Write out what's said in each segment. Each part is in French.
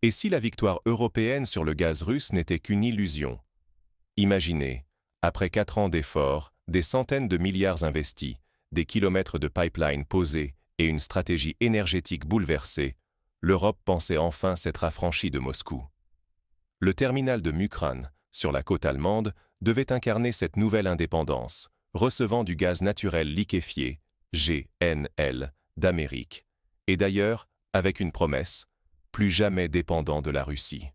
Et si la victoire européenne sur le gaz russe n'était qu'une illusion? Imaginez, après 4 ans d'efforts, des centaines de milliards investis, des kilomètres de pipelines posés et une stratégie énergétique bouleversée, l'Europe pensait enfin s'être affranchie de Moscou. Le terminal de Mukran, sur la côte allemande, devait incarner cette nouvelle indépendance, recevant du gaz naturel liquéfié, GNL, d'Amérique, et d'ailleurs avec une promesse, plus jamais dépendant de la Russie.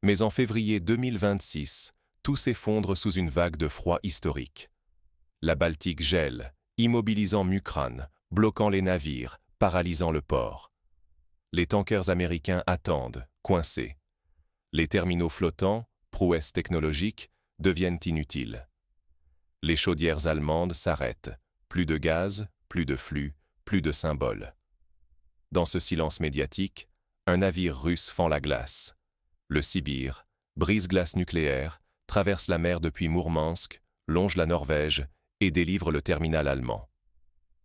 Mais en février 2026, tout s'effondre sous une vague de froid historique. La Baltique gèle, immobilisant Mukran, bloquant les navires, paralysant le port. Les tankers américains attendent, coincés. Les terminaux flottants, prouesses technologiques, deviennent inutiles. Les chaudières allemandes s'arrêtent. Plus de gaz, plus de flux, plus de symboles. Dans ce silence médiatique, un navire russe fend la glace. Le Sibir, brise-glace nucléaire, traverse la mer depuis Mourmansk, longe la Norvège et délivre le terminal allemand.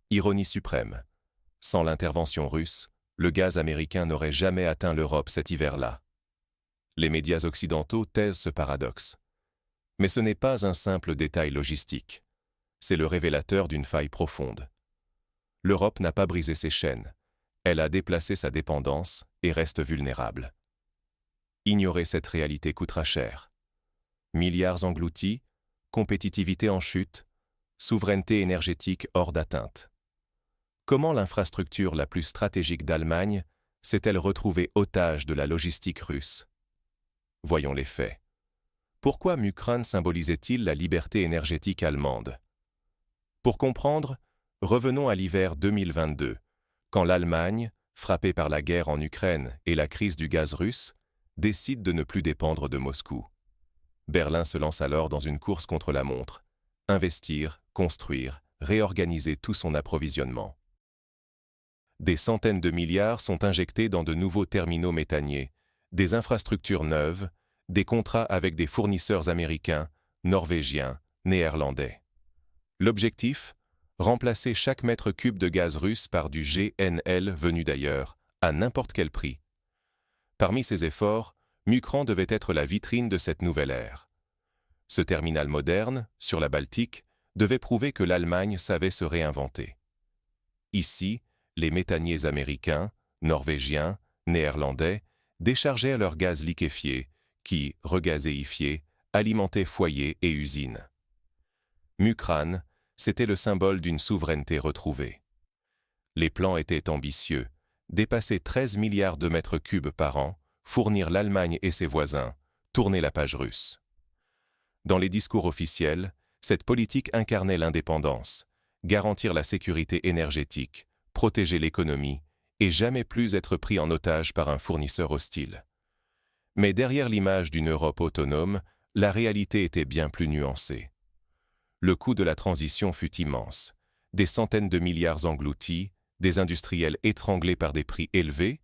Ironie suprême. Sans l'intervention russe, le gaz américain n'aurait jamais atteint l'Europe cet hiver-là. Les médias occidentaux taisent ce paradoxe. Mais ce n'est pas un simple détail logistique. C'est le révélateur d'une faille profonde. L'Europe n'a pas brisé ses chaînes. Elle a déplacé sa dépendance et reste vulnérable. Ignorer cette réalité coûtera cher. Milliards engloutis, compétitivité en chute, souveraineté énergétique hors d'atteinte. Comment l'infrastructure la plus stratégique d'Allemagne s'est-elle retrouvée otage de la logistique russe? Voyons les faits. Pourquoi Mukran symbolisait-il la liberté énergétique allemande? Pour comprendre, revenons à l'hiver 2022, quand l'Allemagne, frappée par la guerre en Ukraine et la crise du gaz russe, décide de ne plus dépendre de Moscou. Berlin se lance alors dans une course contre la montre. Investir, construire, réorganiser tout son approvisionnement. Des centaines de milliards sont injectés dans de nouveaux terminaux méthaniers, des infrastructures neuves, des contrats avec des fournisseurs américains, norvégiens, néerlandais. L'objectif? Remplacer chaque mètre cube de gaz russe par du GNL venu d'ailleurs, à n'importe quel prix. Parmi ces efforts, Mukran devait être la vitrine de cette nouvelle ère. Ce terminal moderne, sur la Baltique, devait prouver que l'Allemagne savait se réinventer. Ici, les méthaniers américains, norvégiens, néerlandais déchargeaient leur gaz liquéfié, qui, regazéifié, alimentait foyers et usines. Mukran, c'était le symbole d'une souveraineté retrouvée. Les plans étaient ambitieux, dépasser 13 milliards de mètres cubes par an, fournir l'Allemagne et ses voisins, tourner la page russe. Dans les discours officiels, cette politique incarnait l'indépendance, garantir la sécurité énergétique, protéger l'économie et jamais plus être pris en otage par un fournisseur hostile. Mais derrière l'image d'une Europe autonome, la réalité était bien plus nuancée. Le coût de la transition fut immense. Des centaines de milliards engloutis, des industriels étranglés par des prix élevés,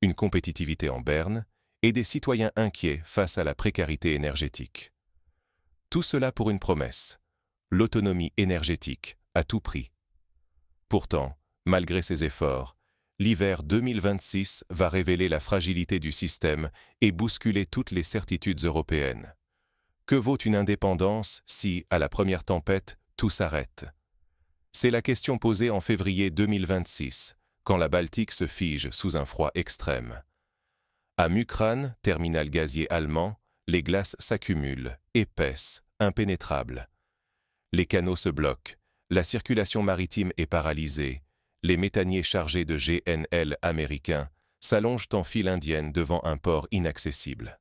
une compétitivité en berne et des citoyens inquiets face à la précarité énergétique. Tout cela pour une promesse, l'autonomie énergétique à tout prix. Pourtant, malgré ces efforts, l'hiver 2026 va révéler la fragilité du système et bousculer toutes les certitudes européennes. Que vaut une indépendance si, à la première tempête, tout s'arrête? C'est la question posée en février 2026, quand la Baltique se fige sous un froid extrême. À Mukran, terminal gazier allemand, les glaces s'accumulent, épaisses, impénétrables. Les canaux se bloquent, la circulation maritime est paralysée, les méthaniers chargés de GNL américains s'allongent en file indienne devant un port inaccessible.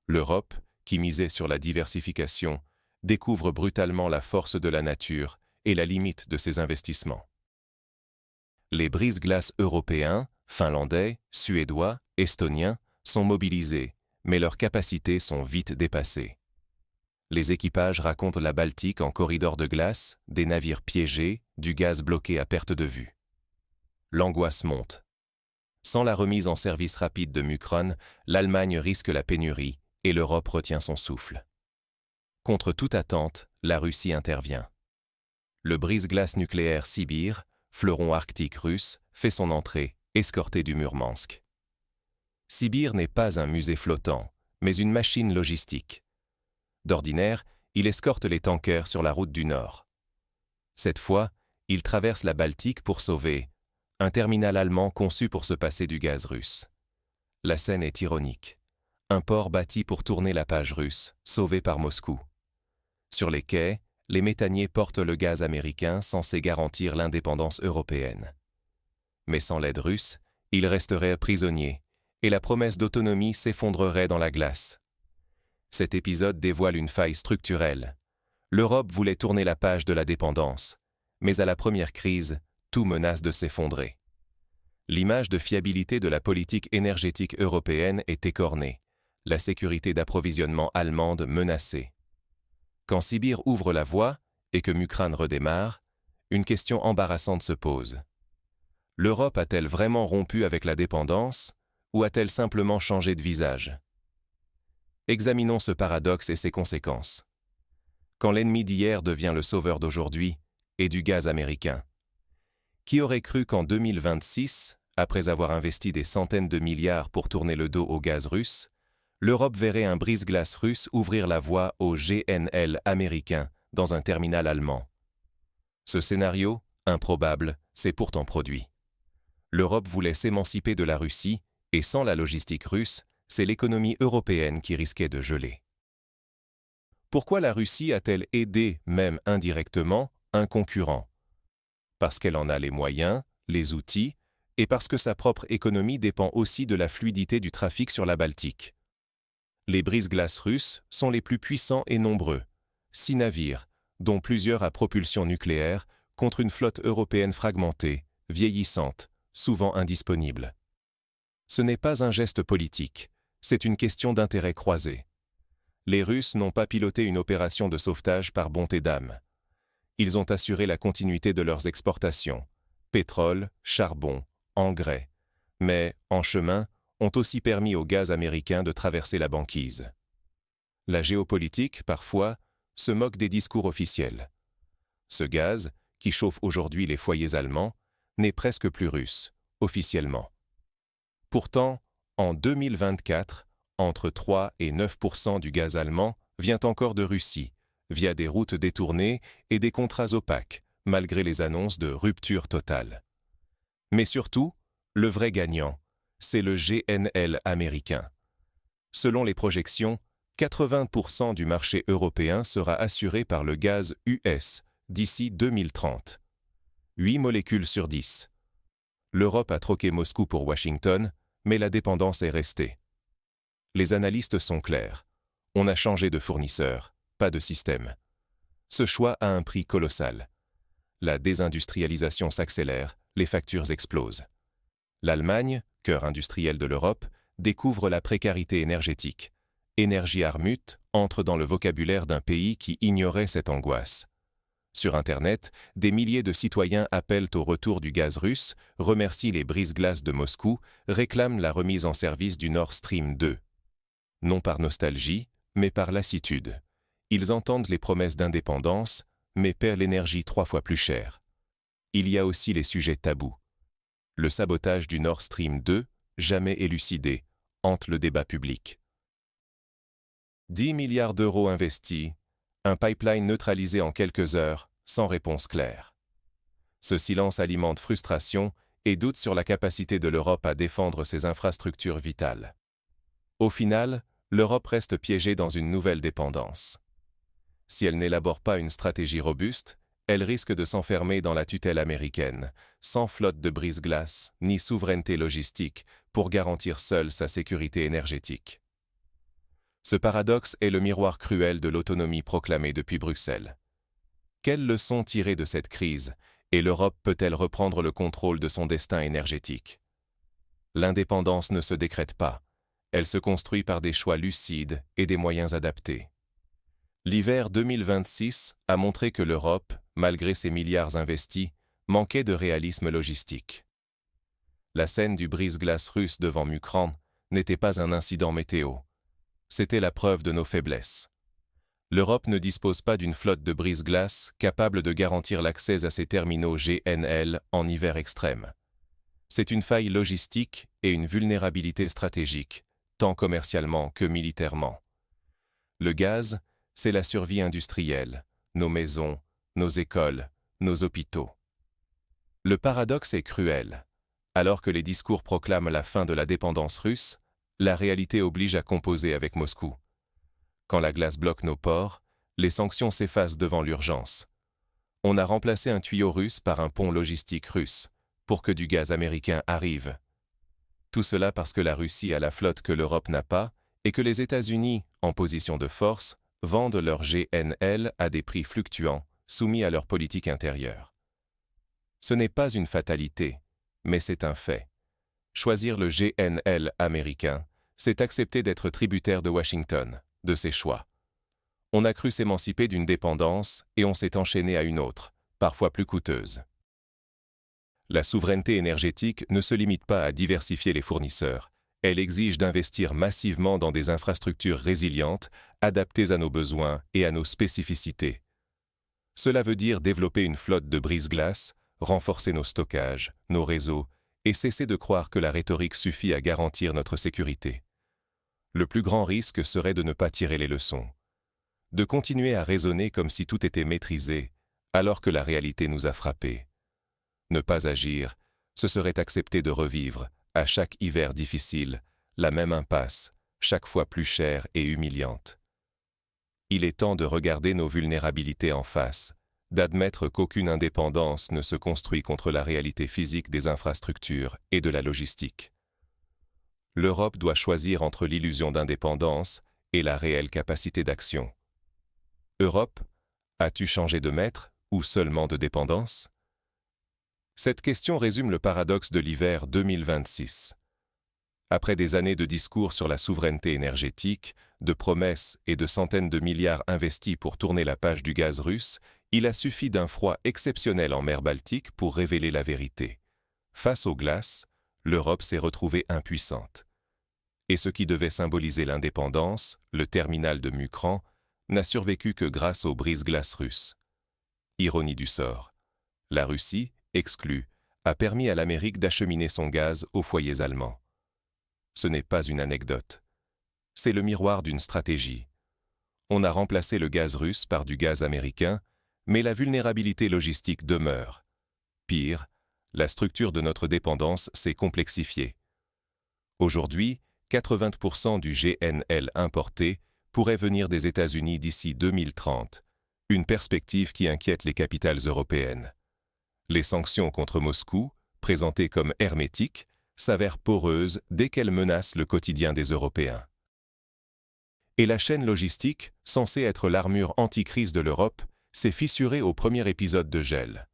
L'Europe, qui misait sur la diversification, découvre brutalement la force de la nature et la limite de ses investissements. Les brise-glaces européens, finlandais, suédois, estoniens sont mobilisés, mais leurs capacités sont vite dépassées. Les équipages racontent la Baltique en corridor de glace, des navires piégés, du gaz bloqué à perte de vue. L'angoisse monte. Sans la remise en service rapide de Mukran, l'Allemagne risque la pénurie et l'Europe retient son souffle. Contre toute attente, la Russie intervient. Le brise-glace nucléaire Sibir, fleuron arctique russe, fait son entrée, escorté du Murmansk. Sibir n'est pas un musée flottant, mais une machine logistique. D'ordinaire, il escorte les tankers sur la route du Nord. Cette fois, il traverse la Baltique pour sauver un terminal allemand conçu pour se passer du gaz russe. La scène est ironique. Un port bâti pour tourner la page russe, sauvé par Moscou. Sur les quais, les méthaniers portent le gaz américain censé garantir l'indépendance européenne. Mais sans l'aide russe, ils resteraient prisonniers, et la promesse d'autonomie s'effondrerait dans la glace. Cet épisode dévoile une faille structurelle. L'Europe voulait tourner la page de la dépendance, mais à la première crise, tout menace de s'effondrer. L'image de fiabilité de la politique énergétique européenne est écornée, la sécurité d'approvisionnement allemande menacée. Quand Sibir ouvre la voie et que Mukran redémarre, une question embarrassante se pose. L'Europe a-t-elle vraiment rompu avec la dépendance ou a-t-elle simplement changé de visage? Examinons ce paradoxe et ses conséquences. Quand l'ennemi d'hier devient le sauveur d'aujourd'hui et du gaz américain. Qui aurait cru qu'en 2026, après avoir investi des centaines de milliards pour tourner le dos au gaz russe, l'Europe verrait un brise-glace russe ouvrir la voie au GNL américain dans un terminal allemand? Ce scénario, improbable, s'est pourtant produit. L'Europe voulait s'émanciper de la Russie, et sans la logistique russe, c'est l'économie européenne qui risquait de geler. Pourquoi la Russie a-t-elle aidé, même indirectement, un concurrent? Parce qu'elle en a les moyens, les outils, et parce que sa propre économie dépend aussi de la fluidité du trafic sur la Baltique. Les brise-glaces russes sont les plus puissants et nombreux. 6 navires, dont plusieurs à propulsion nucléaire, contre une flotte européenne fragmentée, vieillissante, souvent indisponible. Ce n'est pas un geste politique, c'est une question d'intérêt croisé. Les Russes n'ont pas piloté une opération de sauvetage par bonté d'âme. Ils ont assuré la continuité de leurs exportations, pétrole, charbon, engrais, mais, en chemin, ont aussi permis au gaz américain de traverser la banquise. La géopolitique, parfois, se moque des discours officiels. Ce gaz, qui chauffe aujourd'hui les foyers allemands, n'est presque plus russe, officiellement. Pourtant, en 2024, entre 3 et 9% du gaz allemand vient encore de Russie, via des routes détournées et des contrats opaques, malgré les annonces de rupture totale. Mais surtout, le vrai gagnant, c'est le GNL américain. Selon les projections, 80% du marché européen sera assuré par le gaz US d'ici 2030. 8 molécules sur 10. L'Europe a troqué Moscou pour Washington, mais la dépendance est restée. Les analystes sont clairs. On a changé de fournisseur, pas de système. Ce choix a un prix colossal. La désindustrialisation s'accélère, les factures explosent. L'Allemagne, cœur industriel de l'Europe, découvre la précarité énergétique. Énergie Armut entre dans le vocabulaire d'un pays qui ignorait cette angoisse. Sur Internet, des milliers de citoyens appellent au retour du gaz russe, remercient les brise-glaces de Moscou, réclament la remise en service du Nord Stream 2. Non par nostalgie, mais par lassitude. Ils entendent les promesses d'indépendance, mais paient l'énergie 3 fois plus cher. Il y a aussi les sujets tabous. Le sabotage du Nord Stream 2, jamais élucidé, hante le débat public. 10 milliards d'euros investis, un pipeline neutralisé en quelques heures, sans réponse claire. Ce silence alimente frustration et doute sur la capacité de l'Europe à défendre ses infrastructures vitales. Au final, l'Europe reste piégée dans une nouvelle dépendance. Si elle n'élabore pas une stratégie robuste, elle risque de s'enfermer dans la tutelle américaine, sans flotte de brise-glace ni souveraineté logistique pour garantir seule sa sécurité énergétique. Ce paradoxe est le miroir cruel de l'autonomie proclamée depuis Bruxelles. Quelles leçons tirer de cette crise, et l'Europe peut-elle reprendre le contrôle de son destin énergétique? L'indépendance ne se décrète pas, elle se construit par des choix lucides et des moyens adaptés. L'hiver 2026 a montré que l'Europe, malgré ses milliards investis, manquait de réalisme logistique. La scène du brise-glace russe devant Mukran n'était pas un incident météo. C'était la preuve de nos faiblesses. L'Europe ne dispose pas d'une flotte de brise-glace capable de garantir l'accès à ses terminaux GNL en hiver extrême. C'est une faille logistique et une vulnérabilité stratégique, tant commercialement que militairement. Le gaz, c'est la survie industrielle, nos maisons, nos écoles, nos hôpitaux. Le paradoxe est cruel. Alors que les discours proclament la fin de la dépendance russe, la réalité oblige à composer avec Moscou. Quand la glace bloque nos ports, les sanctions s'effacent devant l'urgence. On a remplacé un tuyau russe par un pont logistique russe, pour que du gaz américain arrive. Tout cela parce que la Russie a la flotte que l'Europe n'a pas, et que les États-Unis, en position de force, vendent leur GNL à des prix fluctuants, soumis à leur politique intérieure. Ce n'est pas une fatalité, mais c'est un fait. Choisir le GNL américain, c'est accepter d'être tributaire de Washington, de ses choix. On a cru s'émanciper d'une dépendance et on s'est enchaîné à une autre, parfois plus coûteuse. La souveraineté énergétique ne se limite pas à diversifier les fournisseurs. Elle exige d'investir massivement dans des infrastructures résilientes, adaptées à nos besoins et à nos spécificités. Cela veut dire développer une flotte de brise-glace, renforcer nos stockages, nos réseaux, et cesser de croire que la rhétorique suffit à garantir notre sécurité. Le plus grand risque serait de ne pas tirer les leçons, de continuer à raisonner comme si tout était maîtrisé, alors que la réalité nous a frappés. Ne pas agir, ce serait accepter de revivre, à chaque hiver difficile, la même impasse, chaque fois plus chère et humiliante. Il est temps de regarder nos vulnérabilités en face, d'admettre qu'aucune indépendance ne se construit contre la réalité physique des infrastructures et de la logistique. L'Europe doit choisir entre l'illusion d'indépendance et la réelle capacité d'action. Europe, as-tu changé de maître ou seulement de dépendance? Cette question résume le paradoxe de l'hiver 2026. Après des années de discours sur la souveraineté énergétique, de promesses et de centaines de milliards investis pour tourner la page du gaz russe, il a suffi d'un froid exceptionnel en mer Baltique pour révéler la vérité. Face aux glaces, l'Europe s'est retrouvée impuissante. Et ce qui devait symboliser l'indépendance, le terminal de Mukran, n'a survécu que grâce aux brise-glaces russes. Ironie du sort. La Russie, exclue, a permis à l'Amérique d'acheminer son gaz aux foyers allemands. Ce n'est pas une anecdote. C'est le miroir d'une stratégie. On a remplacé le gaz russe par du gaz américain, mais la vulnérabilité logistique demeure. Pire, la structure de notre dépendance s'est complexifiée. Aujourd'hui, 80% du GNL importé pourrait venir des États-Unis d'ici 2030, une perspective qui inquiète les capitales européennes. Les sanctions contre Moscou, présentées comme hermétiques, s'avèrent poreuses dès qu'elles menacent le quotidien des Européens. Et la chaîne logistique, censée être l'armure anti-crise de l'Europe, s'est fissurée au premier épisode de gel.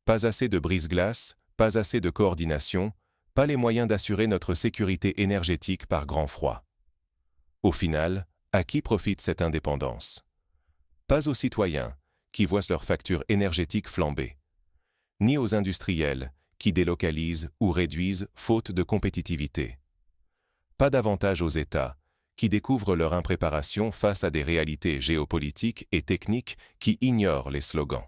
Pas assez de brise-glace, pas assez de coordination, pas les moyens d'assurer notre sécurité énergétique par grand froid. Au final, à qui profite cette indépendance? Pas aux citoyens, qui voient leurs factures énergétiques flamber, ni aux industriels, qui délocalisent ou réduisent faute de compétitivité. Pas davantage aux États, qui découvrent leur impréparation face à des réalités géopolitiques et techniques qui ignorent les slogans.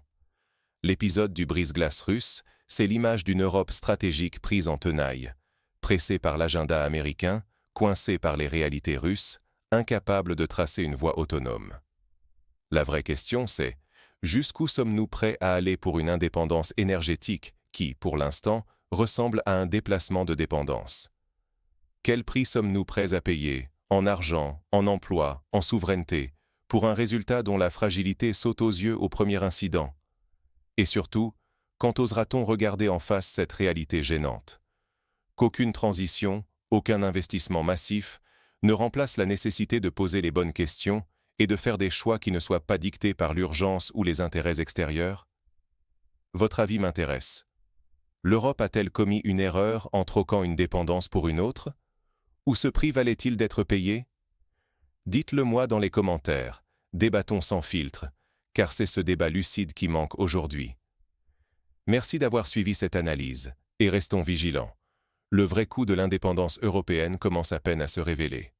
L'épisode du brise-glace russe, c'est l'image d'une Europe stratégique prise en tenaille, pressée par l'agenda américain, coincée par les réalités russes, incapable de tracer une voie autonome. La vraie question, c'est jusqu'où sommes-nous prêts à aller pour une indépendance énergétique qui, pour l'instant, ressemble à un déplacement de dépendance? Quel prix sommes-nous prêts à payer, en argent, en emploi, en souveraineté, pour un résultat dont la fragilité saute aux yeux au premier incident? Et surtout, quand osera-t-on regarder en face cette réalité gênante? Qu'aucune transition, aucun investissement massif ne remplace la nécessité de poser les bonnes questions et de faire des choix qui ne soient pas dictés par l'urgence ou les intérêts extérieurs? Votre avis m'intéresse. L'Europe a-t-elle commis une erreur en troquant une dépendance pour une autre? Ou ce prix valait-il d'être payé? Dites-le-moi dans les commentaires, débattons sans filtre, car c'est ce débat lucide qui manque aujourd'hui. Merci d'avoir suivi cette analyse, et restons vigilants. Le vrai coût de l'indépendance européenne commence à peine à se révéler.